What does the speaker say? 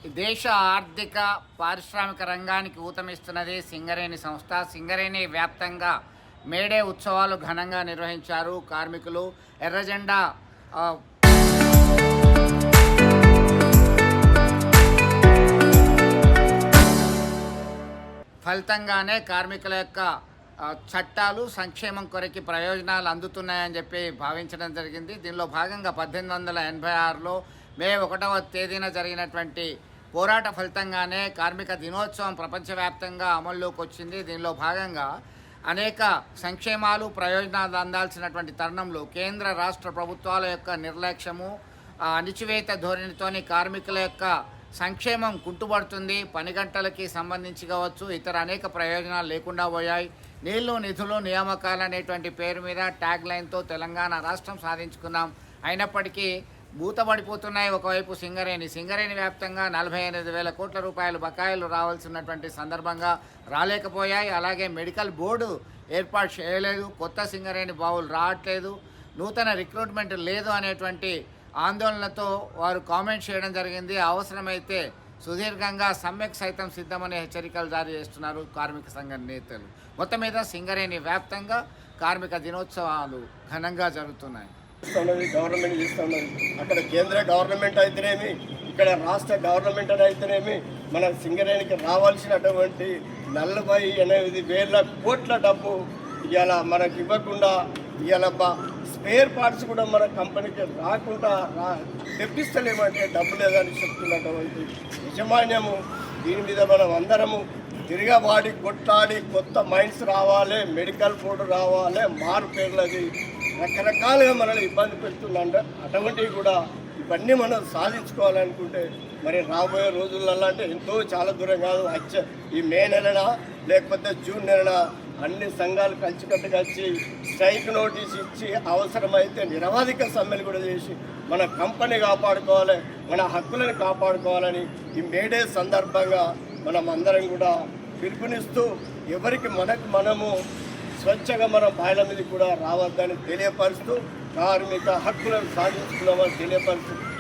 దేశ ఆర్థిక పారిశ్రామిక రంగానికి ఊతమిస్తున్నది సింగరేణి సంస్థ. సింగరేణి వ్యాప్తంగా మేడే ఉత్సవాలు ఘనంగా నిర్వహించారు కార్మికులు. ఎర్రజెండా ఆ, ఫలితంగానే కార్మికుల యొక్క చట్టాలు సంక్షేమం కొరకు ప్రయోజనాలు అందుతున్నాయని చెప్పి భావించడం జరిగింది. దీనిలో భాగంగా 1886లో మే 1వ తేదీన జరిగినటువంటి పోరాట ఫలితంగానే కార్మిక దినోత్సవం ప్రపంచవ్యాప్తంగా అమల్లోకి వచ్చింది. దీనిలో భాగంగా అనేక సంక్షేమాలు ప్రయోజనాలు అందాల్సినటువంటి తరుణంలో కేంద్ర రాష్ట్ర ప్రభుత్వాల యొక్క నిర్లక్ష్యము, అణిచివేత ధోరణితోని కార్మికుల యొక్క సంక్షేమం కుంటుపడుతుంది. పని గంటలకి సంబంధించి కావచ్చు, ఇతర అనేక ప్రయోజనాలు లేకుండా పోయాయి. నీళ్లు నిధులు నియామకాలు అనేటువంటి పేరు మీద ట్యాగ్ లైన్తో తెలంగాణ రాష్ట్రం సాధించుకున్నాం. అయినప్పటికీ మూతపడిపోతున్నాయి. ఒకవైపు సింగరేణి వ్యాప్తంగా 48,000 కోట్ల రూపాయలు బకాయిలు రావాల్సినటువంటి సందర్భంగా రాలేకపోయాయి. అలాగే మెడికల్ బోర్డు ఏర్పాటు చేయలేదు, కొత్త సింగరేణి బావులు రావట్లేదు, నూతన రిక్రూట్మెంట్ లేదు అనేటువంటి ఆందోళనతో వారు కామెంట్ చేయడం జరిగింది. అవసరమైతే సుదీర్ఘంగా సమ్మెకు సైతం సిద్ధమనే హెచ్చరికలు జారీ చేస్తున్నారు కార్మిక సంఘ నేతలు. మొత్తం మీద సింగరేణి వ్యాప్తంగా కార్మిక దినోత్సవాలు ఘనంగా జరుగుతున్నాయి. గవర్నమెంట్ చేస్తున్నది. అక్కడ కేంద్ర గవర్నమెంట్ అయితేనేమి, ఇక్కడ రాష్ట్ర గవర్నమెంట్ అయితేనేమి, మన సింగరేణికి రావాల్సినటువంటి 48,000 కోట్ల డబ్బు ఇవాళ మనకి ఇవ్వకుండా, ఇవాళ స్పేర్ పార్ట్స్ కూడా మన కంపెనీకి రాకుండా తెప్పిస్తలేమంటే డబ్బు లేదని చెప్తున్నటువంటి యజమాన్యము. దీని మీద మనం అందరము తిరగబాడి కొట్లాడి కొత్త మైండ్స్ రావాలి, మెడికల్ బోర్డు రావాలి, మారు పేర్లది రకరకాలుగా మనల్ని ఇబ్బంది పెడుతుందంట. అటువంటివి కూడా ఇవన్నీ మనం సాధించుకోవాలనుకుంటే మరి రాబోయే రోజులలో అంటే ఎంతో చాలా దూరం కాదు, ఈ మే నెలన లేకపోతే జూన్ నెలన అన్ని సంఘాలు కలిసికట్టుగా వచ్చి స్ట్రైక్ నోటీస్ ఇచ్చి అవసరమైతే నిరవధిక సమ్మెలు కూడా చేసి మన కంపెనీ కాపాడుకోవాలి, మన హక్కులను కాపాడుకోవాలని ఈ మేడే సందర్భంగా మనం అందరం కూడా పిలుపునిస్తూ ఎవరికి మనము స్వచ్ఛంగా మనం బాయిల మీద కూడా రావద్దని తెలియపరుస్తూ కార్మిక హక్కులను సాధించుకున్నామని తెలియపరుస్తూ